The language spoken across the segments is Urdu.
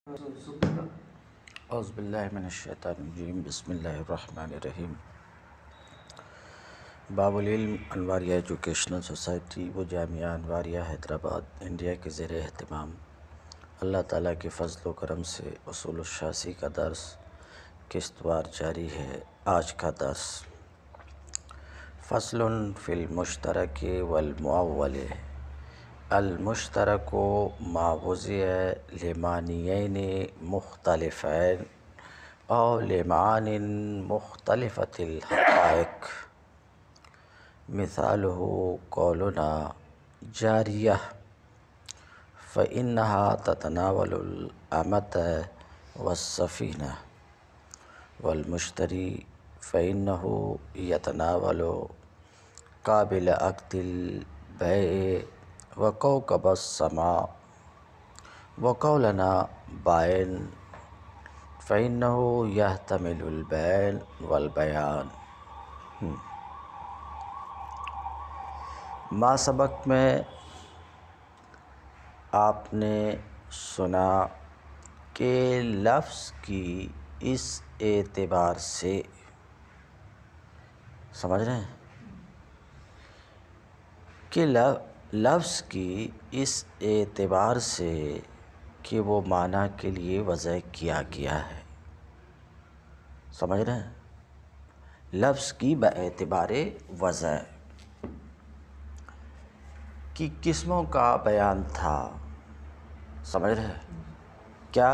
اعوذ باللہ من الشیطان الرجیم، بسم اللہ الرحمن الرحیم۔ باب العلم انواریہ ایجوکیشنل سوسائٹی و جامعہ انواریہ حیدرآباد انڈیا کے زیر اہتمام اللہ تعالیٰ کے فضل و کرم سے اصول الشاسی کا درس قسط وار جاری ہے۔ آج کا درس فصل فی المشترک والمؤول۔ المشترک ما وضع لمعنیین مختلفین او لمعان مختلفۃ الحقائق، مثالہ قولنا جاریہ فإنها تتناول الأمة والسفینہ، والمشتری فإنه يتناول قابل عقد البيع وكوكب السماء، وقولنا بائن فإنه يحتمل البيع والبيان۔ ما سبق میں آپ نے سنا کہ لفظ کی اس اعتبار سے، سمجھ رہے ہیں کہ لفظ کی اس اعتبار سے کہ وہ معنی کے لیے وضع کیا گیا ہے، سمجھ رہے ہیں، لفظ کی باعتبار وضع کی قسموں کا بیان تھا، سمجھ رہے ہیں کیا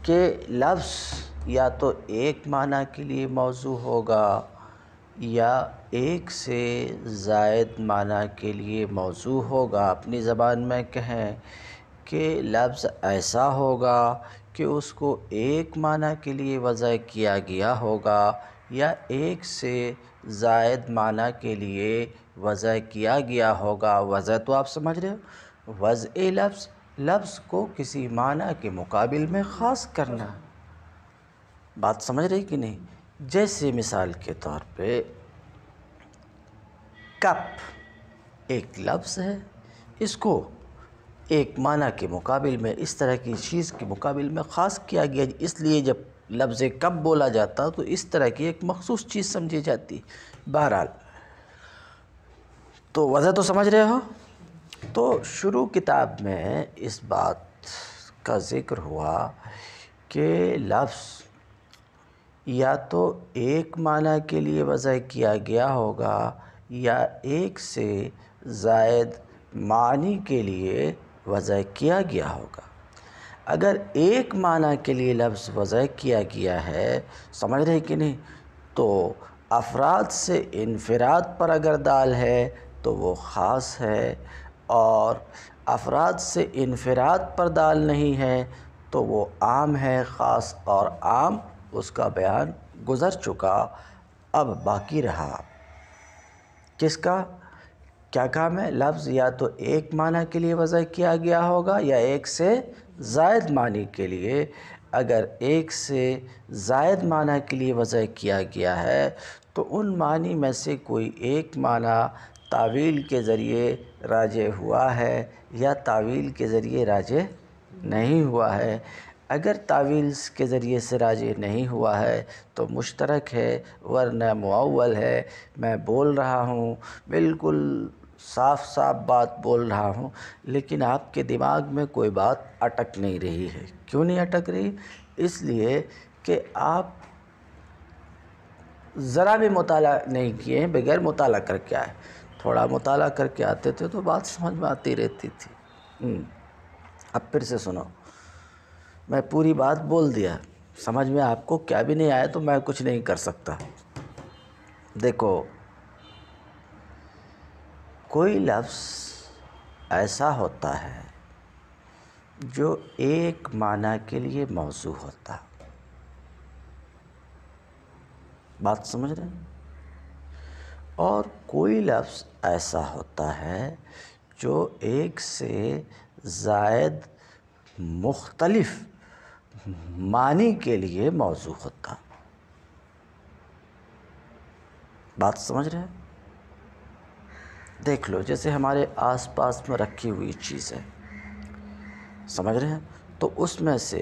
کہ لفظ یا تو ایک معنی کے لیے موضوع ہوگا یا ایک سے زائد معنی کے لیے موضوع ہوگا۔ اپنی زبان میں کہیں کہ لفظ ایسا ہوگا کہ اس کو ایک معنی کے لیے وضع کیا گیا ہوگا یا ایک سے زائد معنی کے لیے وضع کیا گیا ہوگا۔ وضع تو آپ سمجھ رہے ہو، وضع لفظ کو کسی معنی کے مقابل میں خاص کرنا، بات سمجھ رہے کہ نہیں؟ جیسے مثال کے طور پہ کپ ایک لفظ ہے، اس کو ایک معنی کے مقابل میں، اس طرح کی چیز کے مقابل میں خاص کیا گیا، اس لیے جب لفظ کپ بولا جاتا تو اس طرح کی ایک مخصوص چیز سمجھی جاتی۔ بہرحال تو وضع تو سمجھ رہے ہو۔ تو شروع کتاب میں اس بات کا ذکر ہوا کہ لفظ یا تو ایک معنی کے لیے وضع کیا گیا ہوگا یا ایک سے زائد معنی کے لیے وضع کیا گیا ہوگا۔ اگر ایک معنی کے لیے لفظ وضع کیا گیا ہے، سمجھ رہے کہ نہیں، تو افراد سے انفراد پر اگر دال ہے تو وہ خاص ہے، اور افراد سے انفراد پر دال نہیں ہے تو وہ عام ہے۔ خاص اور عام اس کا بیان گزر چکا، اب باقی رہا کس کا؟ کیا کام ہے؟ لفظ یا تو ایک معنی کے لیے وضع کیا گیا ہوگا یا ایک سے زائد معنی کے لیے۔ اگر ایک سے زائد معنی کے لیے وضع کیا گیا ہے تو ان معنی میں سے کوئی ایک معنی تاویل کے ذریعے راجع ہوا ہے یا تاویل کے ذریعے راجع نہیں ہوا ہے۔ اگر تاویل کے ذریعے سے راجع نہیں ہوا ہے تو مشترک ہے، ورنہ مؤول ہے۔ میں بول رہا ہوں، بالکل صاف بات بول رہا ہوں، لیکن آپ کے دماغ میں کوئی بات اٹک نہیں رہی ہے۔ کیوں نہیں اٹک رہی؟ اس لیے کہ آپ ذرا بھی مطالعہ نہیں کیے ہیں، بغیر مطالعہ کر کے آئے۔ تھوڑا مطالعہ کر کے آتے تھے تو بات سمجھ میں آتی رہتی تھی۔ اب پھر سے سنو، میں پوری بات بول دیا، سمجھ میں آپ کو کیا بھی نہیں آیا تو میں کچھ نہیں کر سکتا۔ دیکھو، کوئی لفظ ایسا ہوتا ہے جو ایک معنی کے لیے موضوع ہوتا، بات سمجھ رہے ہیں، اور کوئی لفظ ایسا ہوتا ہے جو ایک سے زائد مختلف معنی کے لیے موضوع ہوتا، بات سمجھ رہے ہیں؟ دیکھ لو، جیسے ہمارے آس پاس میں رکھی ہوئی چیز ہے، سمجھ رہے ہیں، تو اس میں سے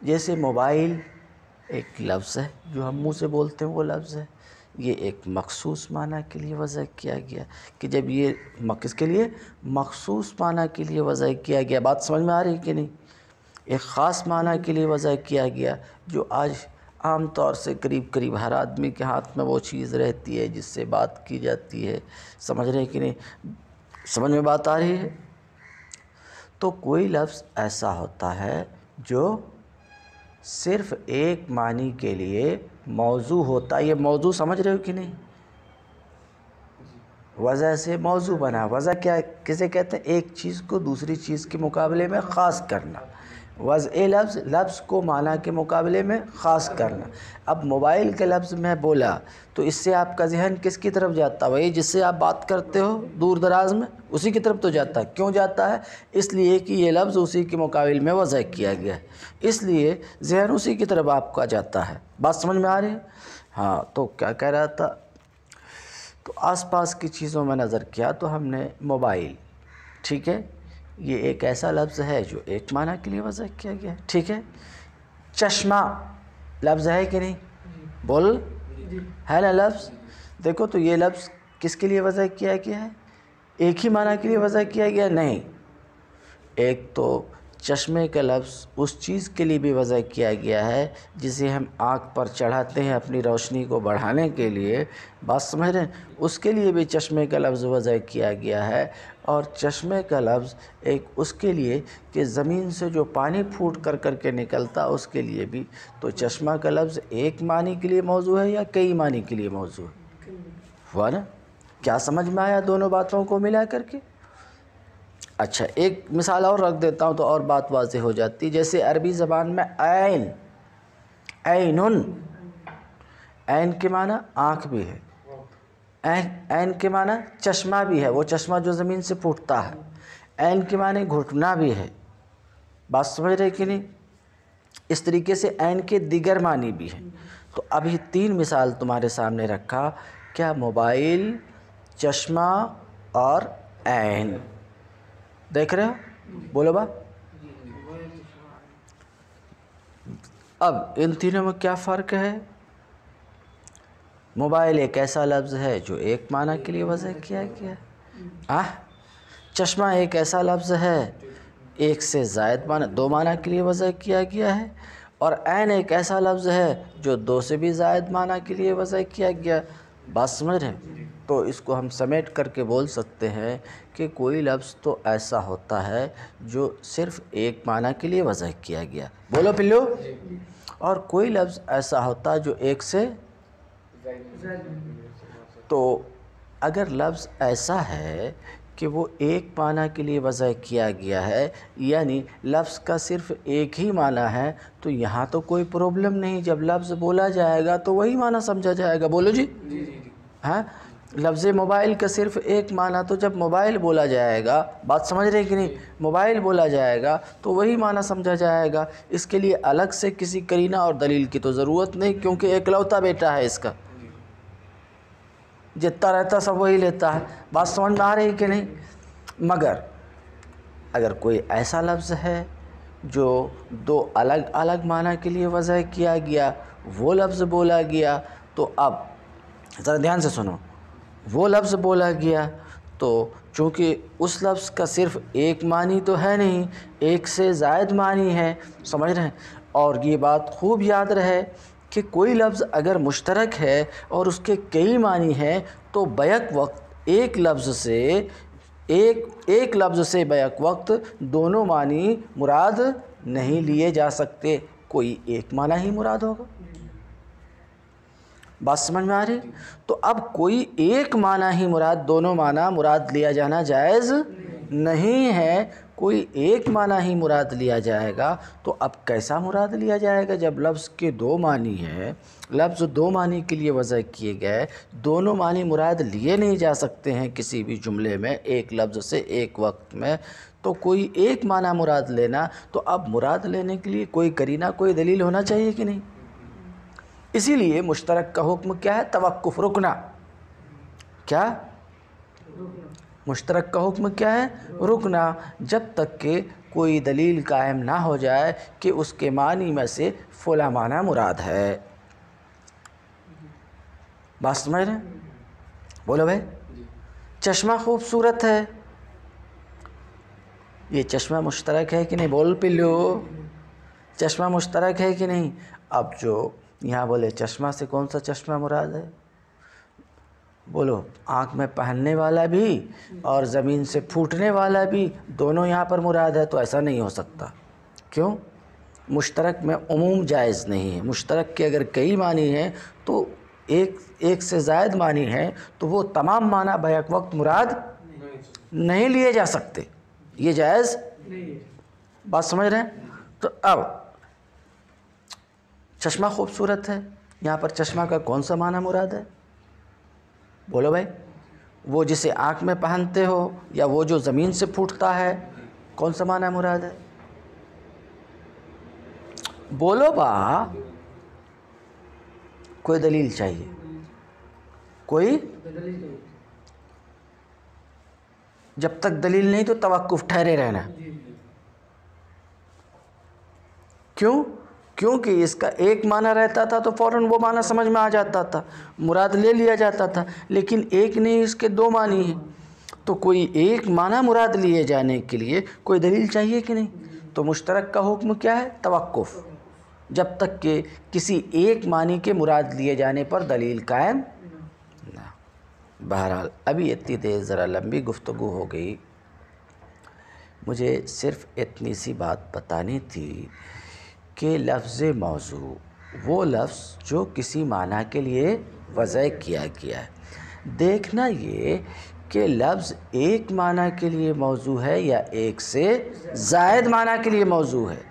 جیسے موبائل ایک لفظ ہے جو ہم منہ سے بولتے ہیں، وہ لفظ ہے، یہ ایک مخصوص معنی کے لیے وضع کیا گیا کہ جب یہ کس کے لیے مخصوص معنی کے لیے وضع کیا گیا، بات سمجھ میں آ رہی ہے کہ نہیں، ایک خاص معنی کے لیے وضع کیا گیا جو آج عام طور سے قریب ہر آدمی کے ہاتھ میں وہ چیز رہتی ہے جس سے بات کی جاتی ہے، سمجھ رہے ہیں کہ نہیں، سمجھ میں بات آ رہی ہے۔ تو کوئی لفظ ایسا ہوتا ہے جو صرف ایک معنی کے لیے موضوع ہوتا ہے، یہ موضوع سمجھ رہے ہو کہ نہیں، وضع سے موضوع بنا، وضع کیا کسے کہتے ہیں، ایک چیز کو دوسری چیز کے مقابلے میں خاص کرنا، وضع لفظ کو معنی کے مقابلے میں خاص کرنا۔ اب موبائل کے لفظ میں بولا تو اس سے آپ کا ذہن کس کی طرف جاتا ہے، وہی جس سے آپ بات کرتے ہو دور دراز میں، اسی کی طرف تو جاتا ہے۔ کیوں جاتا ہے؟ اس لیے کہ یہ لفظ اسی کے مقابل میں وضع کیا گیا ہے، اس لیے ذہن اسی کی طرف آپ کا جاتا ہے۔ بات سمجھ میں آ رہی ہے؟ ہاں، تو کیا کہہ رہا تھا، تو آس پاس کی چیزوں میں نظر کیا تو ہم نے موبائل، ٹھیک ہے، یہ ایک ایسا لفظ ہے جو ایک معنی کے لیے وضع کیا گیا ہے، ٹھیک ہے۔ چشمہ لفظ ہے کہ نہیں، بول ہے نا لفظ، دیکھو تو یہ لفظ کس کے لیے وضع کیا گیا ہے، ایک ہی معنی کے لیے وضع کیا گیا نہیں، ایک تو چشمے کا لفظ اس چیز کے لیے بھی وضع کیا گیا ہے جسے ہم آنکھ پر چڑھاتے ہیں اپنی روشنی کو بڑھانے کے لیے، بات سمجھ رہے ہیں، اس کے لیے بھی چشمے کا لفظ وضع کیا گیا ہے، اور چشمے کا لفظ ایک اس کے لیے کہ زمین سے جو پانی پھوٹ کر کے نکلتا اس کے لیے بھی، تو چشمہ کا لفظ ایک معنی کے لیے موضوع ہے یا کئی معنی کے لیے موضوع ہے، ہوا نا، کیا سمجھ میں آیا دونوں باتوں کو ملا کر کے؟ اچھا، ایک مثال اور رکھ دیتا ہوں تو اور بات واضح ہو جاتی، جیسے عربی زبان میں عین، عینن، عین کے معنی آنکھ بھی ہے، عین کے معنی چشمہ بھی ہے، وہ چشمہ جو زمین سے پھوٹتا ہے، عین کے معنی گھٹنا بھی ہے، بات سمجھ رہے کہ نہیں، اس طریقے سے عین کے دیگر معنی بھی ہیں۔ تو ابھی 3 مثال تمہارے سامنے رکھا، کیا موبائل، چشمہ اور عین، دیکھ رہے ہو، بولو با، اب ان تینوں میں کیا فرق ہے؟ موبائل ایک ایسا لفظ ہے جو ایک معنی کے لیے وضع کیا گیا ہے، چشمہ ایک ایسا لفظ ہے ایک سے زائد معنی 2 معنی کے لیے وضع کیا گیا ہے، اور عین ایک ایسا لفظ ہے جو 2 سے بھی زائد معنی کے لیے وضع کیا گیا، بات سمجھ رہے ہیں؟ تو اس کو ہم سمیٹ کر کے بول سکتے ہیں کہ کوئی لفظ تو ایسا ہوتا ہے جو صرف ایک معنی کے لیے وضع کیا گیا، بولو پلو، اور کوئی لفظ ایسا ہوتا ہے جو ایک سے، تو اگر لفظ ایسا ہے کہ وہ ایک معنی کے لیے وضع کیا گیا ہے، یعنی لفظ کا صرف ایک ہی معنی ہے، تو یہاں تو کوئی پرابلم نہیں، جب لفظ بولا جائے گا تو وہی معنی سمجھا جائے گا، بولو جی، ہاں، لفظ موبائل کا صرف ایک معنی، تو جب موبائل بولا جائے گا، بات سمجھ رہے کہ نہیں، موبائل بولا جائے گا تو وہی معنی سمجھا جائے گا، اس کے لیے الگ سے کسی قرینہ اور دلیل کی تو ضرورت نہیں، کیونکہ اکلوتا بیٹا ہے اس کا، جتنا رہتا سب وہی لیتا ہے، بات سمجھ میں آ رہی کہ نہیں۔ مگر اگر کوئی ایسا لفظ ہے جو 2 الگ الگ معنی کے لیے وضع کیا گیا، وہ لفظ بولا گیا، تو اب ذرا دھیان سے سنو، وہ لفظ بولا گیا تو چونکہ اس لفظ کا صرف ایک معنی تو ہے نہیں، ایک سے زائد معنی ہے، سمجھ رہے ہیں، اور یہ بات خوب یاد رہے کہ کوئی لفظ اگر مشترک ہے اور اس کے کئی معنی ہیں تو بیک وقت ایک لفظ سے بیک وقت دونوں معنی مراد نہیں لیے جا سکتے، کوئی ایک معنی ہی مراد ہوگا، بات سمجھ میں آ رہی؟ تو اب کوئی ایک معنی ہی مراد، دونوں معنی مراد لیا جانا جائز نہیں ہے، کوئی ایک معنی ہی مراد لیا جائے گا، تو اب کیسا مراد لیا جائے گا جب لفظ کے 2 معنی ہیں، لفظ 2 معنی کے لیے وضع کیے گئے، دونوں معنی مراد لیے نہیں جا سکتے ہیں کسی بھی جملے میں ایک لفظ سے ایک وقت میں، تو کوئی ایک معنی مراد لینا، تو اب مراد لینے کے لیے کوئی قرینہ، کوئی دلیل ہونا چاہیے کہ نہیں، اسی لیے مشترک کا حکم کیا ہے، توقف، رکنا، کیا مشترک کا حکم کیا ہے؟ رکنا، جب تک کہ کوئی دلیل قائم نہ ہو جائے کہ اس کے معنی میں سے فلاں معنی مراد ہے۔ بات سمجھ رہے ہیں؟ بولو بھائی، چشمہ خوبصورت ہے، یہ چشمہ مشترک ہے کہ نہیں؟ بول پلو، چشمہ مشترک ہے کہ نہیں؟ اب جو یہاں بولے چشمہ سے کون سا چشمہ مراد ہے؟ بولو، آنکھ میں پہننے والا بھی اور زمین سے پھوٹنے والا بھی، دونوں یہاں پر مراد ہے، تو ایسا نہیں ہو سکتا۔ کیوں؟ مشترک میں عموم جائز نہیں ہے۔ مشترک کے اگر کئی معنی ہیں تو ایک سے زائد معنی ہیں تو وہ تمام معنی بیک وقت مراد نہیں لیے جا سکتے، یہ جائز بات سمجھ رہے ہیں؟ تو اب چشمہ خوبصورت ہے، یہاں پر چشمہ کا کون سا معنی مراد ہے؟ بولو بھائی، وہ جسے آنکھ میں پہنتے ہو یا وہ جو زمین سے پھوٹتا ہے، کون سا معنی مراد ہے؟ بولو با، کوئی دلیل چاہیے، کوئی؟ جب تک دلیل نہیں تو توقف، ٹھہرے رہنا۔ کیوں؟ کیونکہ اس کا ایک معنی رہتا تھا تو فوراً وہ معنی سمجھ میں آ جاتا تھا، مراد لے لیا جاتا تھا، لیکن ایک نہیں، اس کے دو معنی ہیں، تو کوئی ایک معنی مراد لیے جانے کے لیے کوئی دلیل چاہیے کہ نہیں؟ تو مشترک کا حکم کیا ہے؟ توقف، جب تک کہ کسی ایک معنی کے مراد لیے جانے پر دلیل قائم نہ۔ بہرحال ابھی اتنی دیر ذرا لمبی گفتگو ہو گئی، مجھے صرف اتنی سی بات بتانی تھی کہ لفظ موضوع وہ لفظ جو کسی معنی کے لیے وضع کیا گیا ہے، دیکھنا یہ کہ لفظ ایک معنی کے لیے موضوع ہے یا ایک سے زائد معنی کے لیے موضوع ہے۔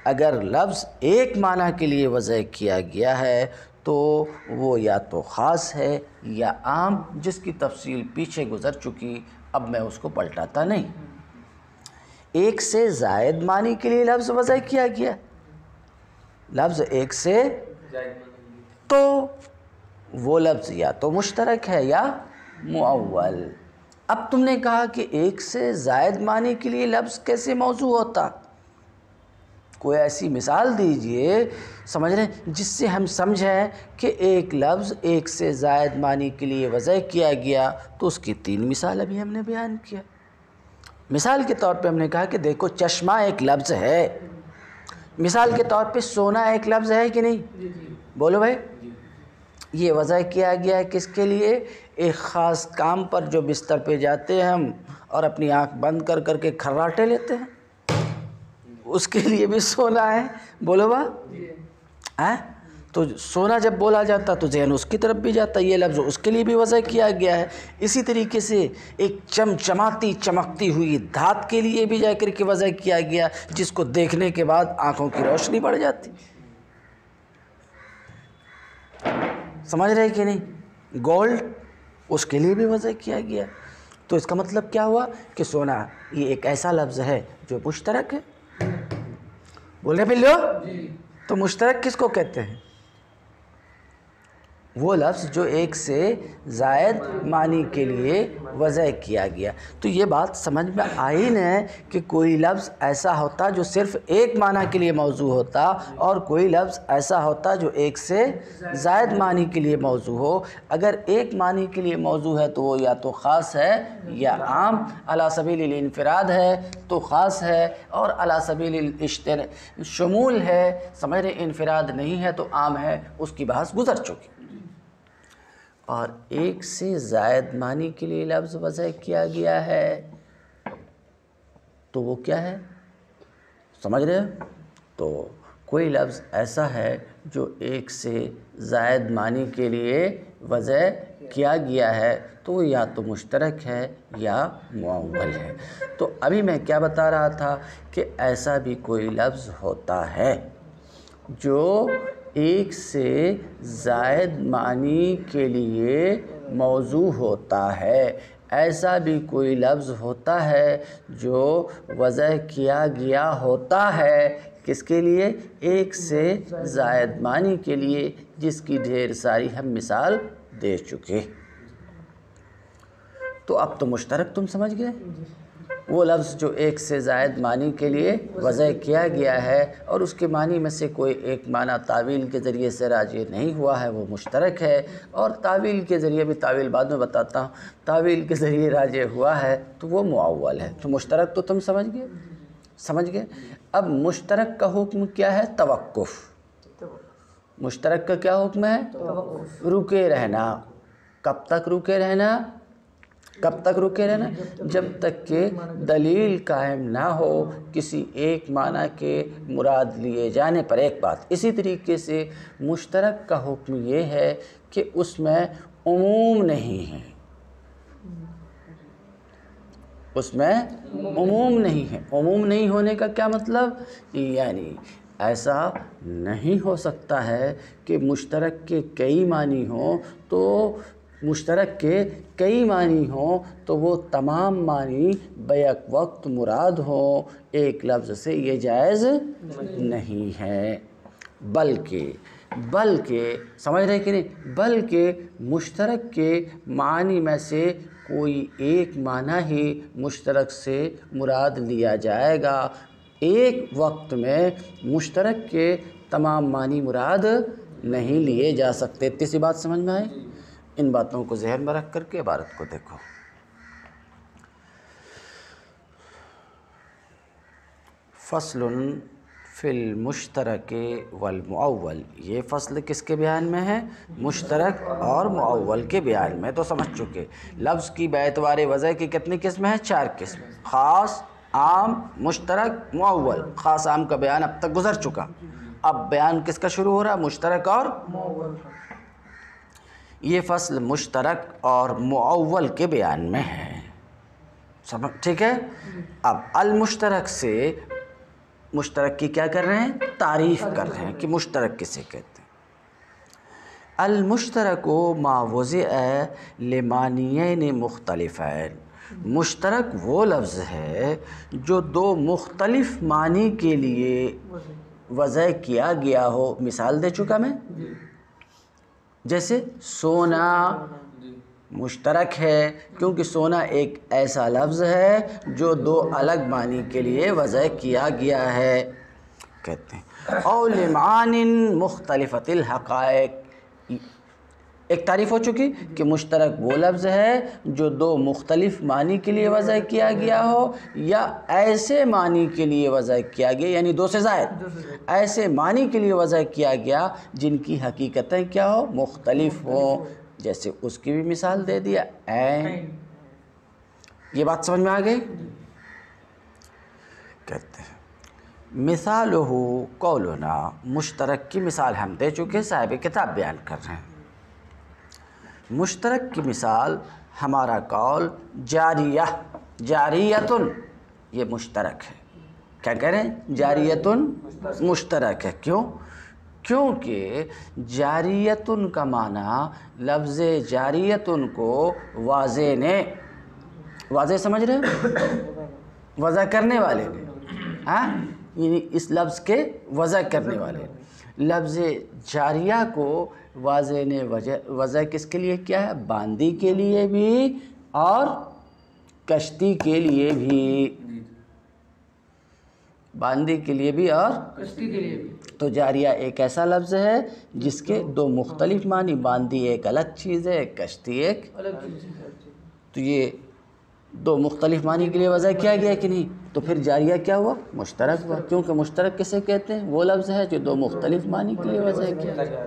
اگر لفظ ایک معنی کے لیے وضع کیا گیا ہے تو وہ یا تو خاص ہے یا عام، جس کی تفصیل پیچھے گزر چکی، اب میں اس کو پلٹاتا نہیں۔ ایک سے زائد معنی کے لیے لفظ وضع کیا گیا، لفظ ایک سے تو وہ لفظ یا تو مشترک ہے یا مؤول۔ اب تم نے کہا کہ ایک سے زائد معنی کے لیے لفظ کیسے موضوع ہوتا؟ کوئی ایسی مثال دیجئے، سمجھ رہے ہیں، جس سے ہم سمجھیں کہ ایک لفظ ایک سے زائد معنی کے لیے وضع کیا گیا، تو اس کی 3 مثال ابھی ہم نے بیان کیا۔ مثال کے طور پہ ہم نے کہا کہ دیکھو چشمہ ایک لفظ ہے، مثال کے طور پہ سونا ایک لفظ ہے کہ نہیں؟ بولو بھائی، یہ وضع کیا گیا ہے کس کے لیے؟ ایک خاص کام پر جو بستر پہ جاتے ہیں ہم اور اپنی آنکھ بند کر کر کے کھراٹے لیتے ہیں، اس کے لیے بھی سونا ہے۔ بولو با، تو سونا جب بولا جاتا تو ذہن اس کی طرف بھی جاتا، یہ لفظ اس کے لیے بھی وضع کیا گیا ہے۔ اسی طریقے سے ایک چمچماتی چمکتی ہوئی دھات کے لیے بھی جا کر کے وضع کیا گیا، جس کو دیکھنے کے بعد آنکھوں کی روشنی بڑھ جاتی، سمجھ رہے کہ نہیں؟ گولڈ، اس کے لیے بھی وضع کیا گیا۔ تو اس کا مطلب کیا ہوا کہ سونا یہ ایک ایسا لفظ ہے جو مشترک ہے۔ بولے بلو، تو مشترک کس کو کہتے ہیں؟ وہ لفظ جو ایک سے زائد معنی کے لیے وضع کیا گیا۔ تو یہ بات سمجھ میں آئی نا کہ کوئی لفظ ایسا ہوتا جو صرف ایک معنی کے لیے موضوع ہوتا، اور کوئی لفظ ایسا ہوتا جو ایک سے زائد معنی کے لیے موضوع ہو۔ اگر ایک معنی کے لیے موضوع ہے تو وہ یا تو خاص ہے یا عام، علی سبیل الانفراد ہے تو خاص ہے، اور علی سبیل شمول ہے، سمجھ رہے، انفراد نہیں ہے تو عام ہے، اس کی بحث گزر چکی۔ اور ایک سے زائد معنی کے لیے لفظ وضع کیا گیا ہے تو وہ کیا ہے؟ سمجھ رہے ہیں؟ تو کوئی لفظ ایسا ہے جو ایک سے زائد معنی کے لیے وضع کیا گیا ہے تو وہ یا تو مشترک ہے یا مؤول ہے۔ تو ابھی میں کیا بتا رہا تھا کہ ایسا بھی کوئی لفظ ہوتا ہے جو ایک سے زائد معنی کے لیے موضوع ہوتا ہے، ایسا بھی کوئی لفظ ہوتا ہے جو وضع کیا گیا ہوتا ہے کس کے لیے؟ ایک سے زائد معنی کے لیے، جس کی ڈھیر ساری ہم مثال دے چکے۔ تو اب تو مشترک تم سمجھ گئے، وہ لفظ جو ایک سے زائد معنی کے لیے وضع کیا گیا ہے اور اس کے معنی میں سے کوئی ایک معنی تعویل کے ذریعے سے راجع نہیں ہوا ہے، وہ مشترک ہے، اور تعویل کے ذریعے بھی، تعویل بعد میں بتاتا ہوں، تعویل کے ذریعے راجع ہوا ہے تو وہ معول ہے۔ تو مشترک تو تم سمجھ گئے۔ اب مشترک کا حکم کیا ہے؟ توقف۔ مشترک کا کیا حکم ہے؟ رکے رہنا۔ کب تک رکے رہنا؟ جب تک کہ دلیل قائم نہ ہو کسی ایک معنی کے مراد لیے جانے پر۔ ایک بات اسی طریقے سے مشترک کا حکم یہ ہے کہ اس میں عموم نہیں ہے، عموم نہیں ہونے کا کیا مطلب؟ یعنی ایسا نہیں ہو سکتا ہے کہ مشترک کے کئی معنی ہوں تو وہ تمام معنی بیک وقت مراد ہوں، ایک لفظ سے یہ جائز نہیں ہے، بلکہ سمجھ رہے کہ نہیں، بلکہ مشترک کے معنی میں سے کوئی ایک معنی ہی مشترک سے مراد لیا جائے گا، ایک وقت میں مشترک کے تمام معنی مراد نہیں لیے جا سکتے۔ تیسری بات سمجھ میں آئی؟ ان باتوں کو ذہن میں رکھ کر کے عبارت کو دیکھو۔ فصل فی المشترک والمعول، یہ فصل کس کے بیان میں ہے؟ مشترک اور معول کے بیان میں۔ تو سمجھ چکے لفظ کی باعتبار وضع کی کتنی قسمیں ہیں؟ 4 قسم، خاص، عام، مشترک، معول۔ خاص عام کا بیان اب تک گزر چکا، اب بیان کس کا شروع ہو رہا ہے؟ مشترک اور معول۔ یہ فصل مشترک اور معول کے بیان میں ہے، ٹھیک ہے؟ اب المشترک سے مشترک کی کیا کر رہے ہیں؟ تعریف کر رہے ہیں کہ مشترک کسے کہتے ہیں۔ المشترک ما وضع لمعنیین مختلفین، مشترک وہ لفظ ہے جو 2 مختلف معنی کے لیے وضع کیا گیا ہو۔ مثال دے چکا میں، جیسے سونا مشترک ہے کیونکہ سونا ایک ایسا لفظ ہے جو 2 الگ معنی کے لیے وضع کیا گیا ہے، کہتے ہیں۔ اور لمعان مختلفۃ الحقائق، ایک تعریف ہو چکی کہ مشترک وہ لفظ ہے جو 2 مختلف معنی کے لیے وضع کیا گیا ہو یا ایسے معنی کے لیے وضع کیا گیا، یعنی 2 سے زائد ایسے معنی کے لیے وضع کیا گیا جن کی حقیقتیں کیا ہو؟ مختلف ہوں۔ جیسے اس کی بھی مثال دے دیا، عین۔ یہ بات سمجھ میں آ گئی؟ کہتے ہیں مثالہ قولنا، مشترک کی مثال ہم دے چکے، صاحب کتاب بیان کر رہے ہیں۔ مشترک کی مثال ہمارا قول جاریہ، جاریتن، یہ مشترک ہے۔ کیا کہہ رہے ہیں؟ جاریتن مشترک ہے۔ کیونکہ جاریتن کا معنی لفظ جاریتن کو واضح نے، واضح سمجھ رہے ہیں؟ وضع کرنے والے نے، یعنی اس لفظ کے وضع کرنے والے نے لفظ جاریہ کو واضح نے وضع کس کے لیے کیا ہے؟ باندی کے لیے بھی اور کشتی کے لیے بھی، باندی کے لیے بھی اور کشتی کے لیے بھی۔ تو جاریہ ایک ایسا لفظ ہے جس کے 2 مختلف معنی، باندی ایک الگ چیز ہے، کشتی ایک الگ چیز ہے۔ تو یہ 2 مختلف معنی کے لیے وضع کیا گیا کہ نہیں؟ تو پھر جاریہ کیا ہوا؟ مشترک ہوا، کیونکہ مشترک کسے کہتے ہیں؟ وہ لفظ ہے جو 2 مختلف معنی کے لیے وضع کیا گیا۔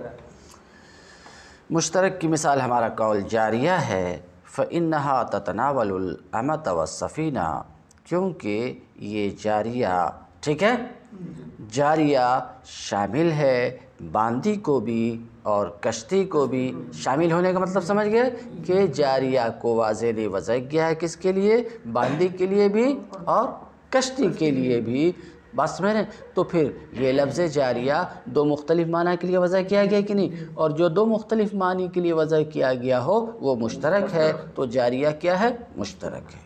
مشترک کی مثال ہمارا قول جاریہ ہے، فإنہا تتناول الأمۃ والسفینہ، کیونکہ یہ جاریہ، ٹھیک ہے، جاریہ شامل ہے باندی کو بھی اور کشتی کو بھی۔ شامل ہونے کا مطلب سمجھ گئے کہ جاریہ کو واضح نے وضع کیا ہے کس کے لیے؟ باندی کے لیے بھی اور کشتی کے لیے بھی۔ بس میں نے تو پھر یہ لفظ جاریہ 2 مختلف معنی کے لیے وضع کیا گیا کہ نہیں؟ اور جو 2 مختلف معنی کے لیے وضع کیا گیا ہو وہ مشترک ہے، تو جاریہ کیا ہے؟ مشترک ہے،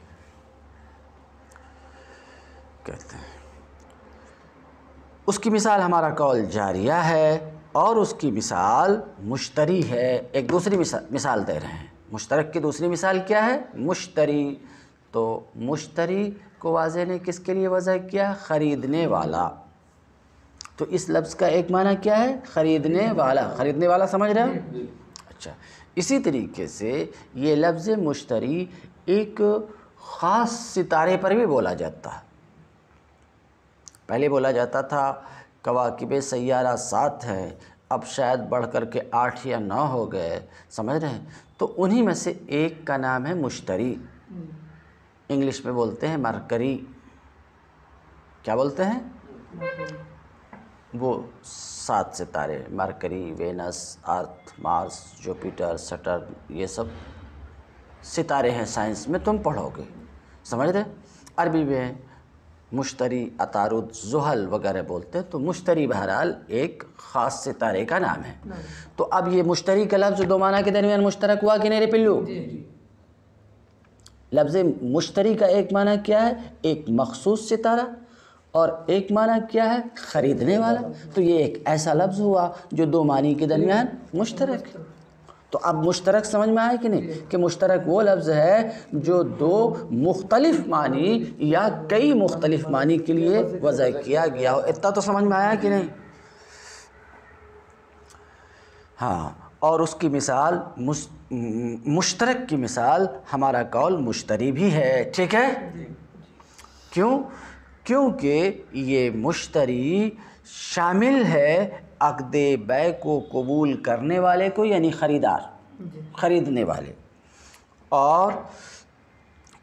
کہتے ہیں۔ اس کی مثال ہمارا قول جاریہ ہے اور اس کی مثال مشتری ہے۔ ایک دوسری مثال دے رہے ہیں، مشترک کی دوسری مثال کیا ہے؟ مشتری. تو مشتری کو واضح نے کس کے لیے وضع کیا؟ خریدنے والا. تو اس لفظ کا ایک معنی کیا ہے؟ خریدنے والا. خریدنے والا سمجھ رہے ہو؟ اچھا. اسی طریقے سے یہ لفظ مشتری ایک خاص ستارے پر بھی بولا جاتا ہے. پہلے بولا جاتا تھا کواکب سیارہ 7 ہیں، اب شاید بڑھ کر کے 8 یا 9 ہو گئے، سمجھ رہے ہیں؟ تو انہی میں سے ایک کا نام ہے مشتری. انگلش میں بولتے ہیں مرکری. کیا بولتے ہیں؟ وہ 7 ستارے، مرکری، وینس، ارتھ، مارس، جوپیٹر، سٹرن، یہ سب ستارے ہیں، سائنس میں تم پڑھو گے، سمجھ رہے؟ عربی میں مشتری، عطارد، زحل وغیرہ بولتے ہیں. تو مشتری بہرحال ایک خاص ستارے کا نام ہے. تو اب یہ مشتری کا لفظ دو معنی کے درمیان مشترک ہوا کہ نہیں رے پلو؟ لفظ مشتری کا ایک معنی کیا ہے؟ ایک مخصوص ستارہ، اور ایک معنی کیا ہے؟ خریدنے والا. تو یہ ایک ایسا لفظ ہوا جو دو معنی کے درمیان مشترک ہے. تو اب مشترک سمجھ میں آئے کہ نہیں؟ کہ مشترک وہ لفظ ہے جو دو مختلف معنی یا کئی مختلف معنی کے لیے وضع کیا گیا ہو. اتنا تو سمجھ میں آیا کہ نہیں؟ ہاں. اور اس کی مثال مشترک کی مثال ہمارا قول مشتری بھی ہے. ٹھیک ہے؟ کیوں؟ کیونکہ یہ مشتری شامل ہے عقد بیع کو قبول کرنے والے کو، یعنی خریدار، خریدنے والے، اور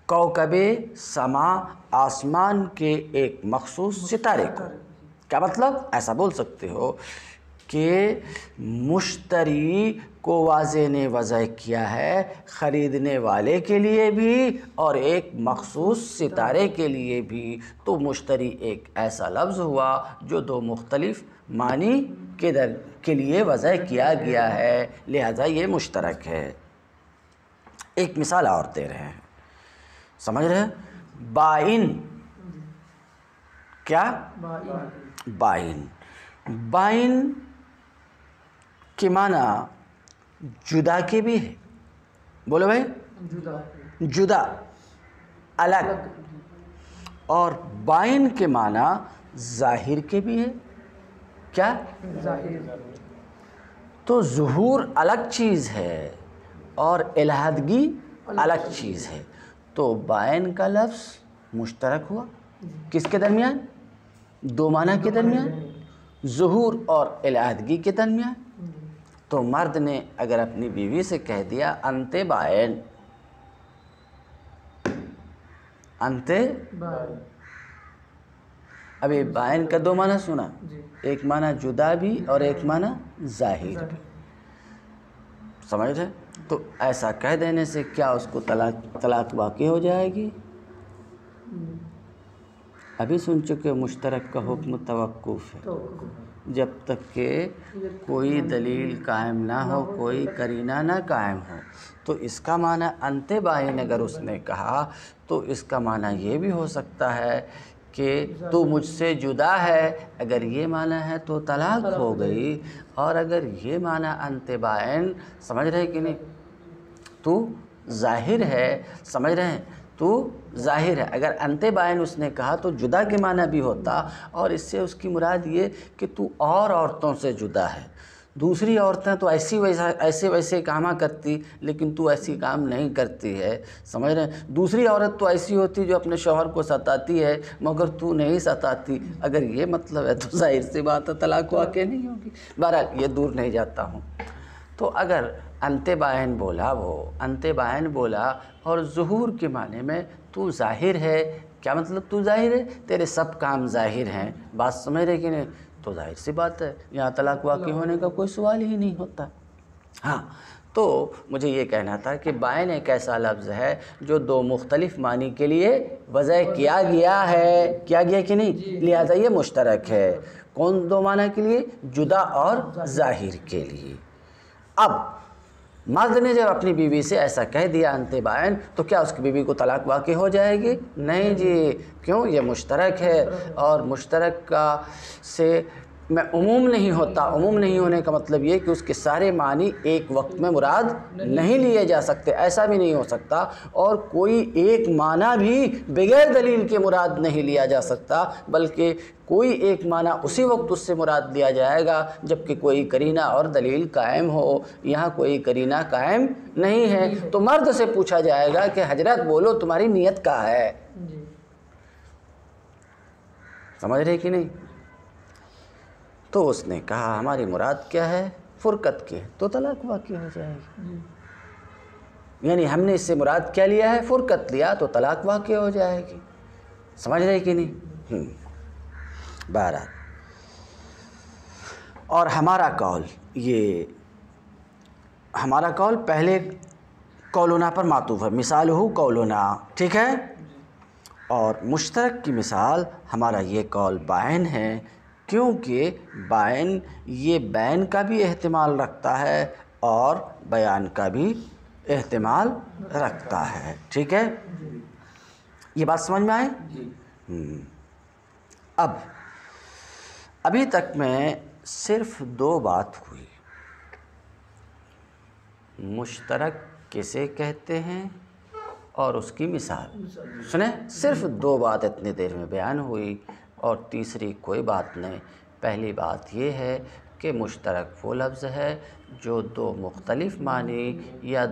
کوكب سما، آسمان کے ایک مخصوص ستارے کو. کیا مطلب؟ ایسا بول سکتے ہو کہ مشتری کو واضح نے وضع کیا ہے خریدنے والے کے لیے بھی اور ایک مخصوص ستارے کے لیے بھی. تو مشتری ایک ایسا لفظ ہوا جو دو مختلف معنی کے لیے وضع کیا گیا ہے، لہذا یہ مشترک ہے. ایک مثال اور دے رہے ہیں، سمجھ رہے ہیں؟ بائن. کیا؟ بائن. بائن کے معنی جدا کے بھی ہے. بولو بھائی. جدا، الگ. اور بائن کے معنی ظاہر کے بھی ہے. کیا؟ ظاہر. تو ظہور الگ چیز ہے اور علیحدگی الگ چیز ہے. تو بائن کا لفظ مشترک ہوا کس کے درمیان؟ دو معنی کے درمیان، ظہور اور علیحدگی کے درمیان. تو مرد نے اگر اپنی بیوی سے کہہ دیا انت بائن، انت بائن. ابھی بائن کا دو معنی سنا، ایک معنی جدا بھی اور ایک معنی ظاہر بھی، سمجھ رہے؟ تو ایسا کہہ دینے سے کیا اس کو طلاق واقع ہو جائے گی؟ ابھی سن چکے مشترک کا حکم توقف ہے جب تک کہ کوئی دلیل قائم نہ ہو، کوئی قرینہ نہ قائم ہو. تو اس کا معنی انت بائن اگر اس نے کہا تو اس کا معنی یہ بھی ہو سکتا ہے کہ تو مجھ سے جدا ہے. اگر یہ معنی ہے تو طلاق ہو گئی، اور اگر یہ معنی انت بائن، سمجھ رہے کہ نہیں، تو ظاہر ہے، سمجھ رہے ہیں، تو ظاہر ہے. اگر انت بائن اس نے کہا تو جدا کے معنی بھی ہوتا، اور اس سے اس کی مراد یہ کہ تو اور عورتوں سے جدا ہے. دوسری عورتیں تو ایسے ویسے کاما کرتی، لیکن تو ایسی کام نہیں کرتی ہے، سمجھ رہے ہیں. دوسری عورت تو ایسی ہوتی جو اپنے شوہر کو ستاتی ہے، مگر تو نہیں ستاتی. اگر یہ مطلب ہے تو ظاہر سی بات ہے طلاق واقع نہیں ہوگی. بہرحال یہ دور نہیں جاتا ہوں. تو اگر انت بائن بولا، وہ انت بائن بولا اور ظہور کے معنی میں تو ظاہر ہے. کیا مطلب تو ظاہر ہے؟ تیرے سب کام ظاہر ہیں. بات سمجھ رہے کہ نہیں؟ تو ظاہر سی بات ہے یہاں طلاق واقع ہونے کا کوئی سوال ہی نہیں ہوتا. ہاں. تو مجھے یہ کہنا تھا کہ بائن ایک ایسا لفظ ہے جو دو مختلف معنی کے لیے وضع کیا گیا ہے. کیا گیا کہ نہیں؟ لہذا یہ مشترک ہے. کون دو معنی کے لیے؟ جدا اور ظاہر کے لیے. اب مرد نے جب اپنی بیوی سے ایسا کہہ دیا انت بائن، تو کیا اس کی بیوی کو طلاق واقع ہو جائے گی؟ نہیں جی. کیوں؟ یہ مشترک ہے، اور مشترک کا سے میں عموم نہیں ہوتا. عموم نہیں ہونے کا مطلب یہ کہ اس کے سارے معنی ایک وقت میں مراد نہیں لیے جا سکتے، ایسا بھی نہیں ہو سکتا. اور کوئی ایک معنی بھی بغیر دلیل کے مراد نہیں لیا جا سکتا، بلکہ کوئی ایک معنی اسی وقت اس سے مراد لیا جائے گا جب کہ کوئی قرینہ اور دلیل قائم ہو. یہاں کوئی قرینہ قائم نہیں ہے تو مرد سے پوچھا جائے گا کہ حضرت بولو تمہاری نیت کیا ہے. سمجھ رہے کہ نہیں؟ تو اس نے کہا ہماری مراد کیا ہے؟ فرقت کی. تو طلاق واقع ہو جائے گی. یعنی ہم نے اس سے مراد کیا لیا ہے؟ فرقت لیا تو طلاق واقع ہو جائے گی. سمجھ رہے کہ نہیں؟ بہرحال اور ہمارا قول پہلے قولنا پر معطوف ہے. مثال ہو قولنا، ٹھیک ہے. اور مشترک کی مثال ہمارا یہ قول بائن ہے، کیونکہ بائن یہ بین کا بھی احتمال رکھتا ہے اور بیان کا بھی احتمال رکھتا ہے. ٹھیک ہے، یہ بات سمجھ میں آئے؟ ابھی تک میں صرف 2 بات ہوئی. مشترک کسے کہتے ہیں اور اس کی مثال. سنیں، صرف 2 بات اتنی دیر میں بیان ہوئی اور تیسری کوئی بات نہیں. پہلی بات یہ ہے کہ مشترک وہ لفظ ہے جو 2 مختلف معنی یا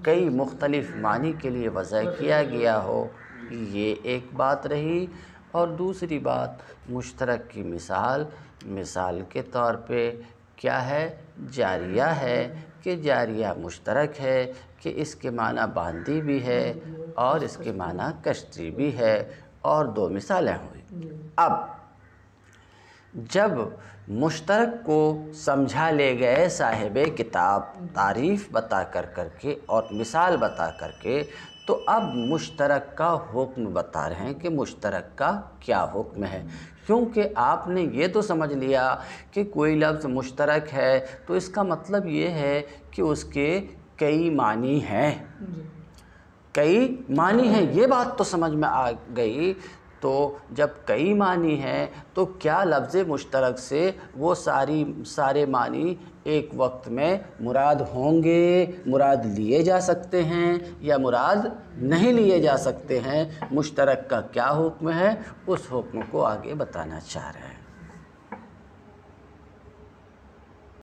کئی مختلف معنی کے لیے وضع کیا گیا ہو. یہ ایک بات رہی. اور دوسری بات، مشترک کی مثال کے طور پہ کیا ہے؟ جاریہ ہے. کہ جاریہ مشترک ہے، کہ اس کے معنی باندی بھی ہے اور اس کے معنی کشتی بھی ہے. اور 2 مثالیں ہوئی. اب جب مشترک کو سمجھا لے گئے صاحب کتاب تعریف بتا کر کے اور مثال بتا کر کے، تو اب مشترک کا حکم بتا رہے ہیں کہ مشترک کا کیا حکم ہے. کیونکہ آپ نے یہ تو سمجھ لیا کہ کوئی لفظ مشترک ہے تو اس کا مطلب یہ ہے کہ اس کے کئی معنی ہیں. کئی معنی ہیں، یہ بات تو سمجھ میں آ گئی. تو جب کئی معنی ہیں تو کیا لفظ مشترک سے وہ سارے معنی ایک وقت میں مراد ہوں گے، مراد لیے جا سکتے ہیں یا مراد نہیں لیے جا سکتے ہیں؟ مشترک کا کیا حکم ہے، اس حکم کو آگے بتانا چاہ رہے ہیں.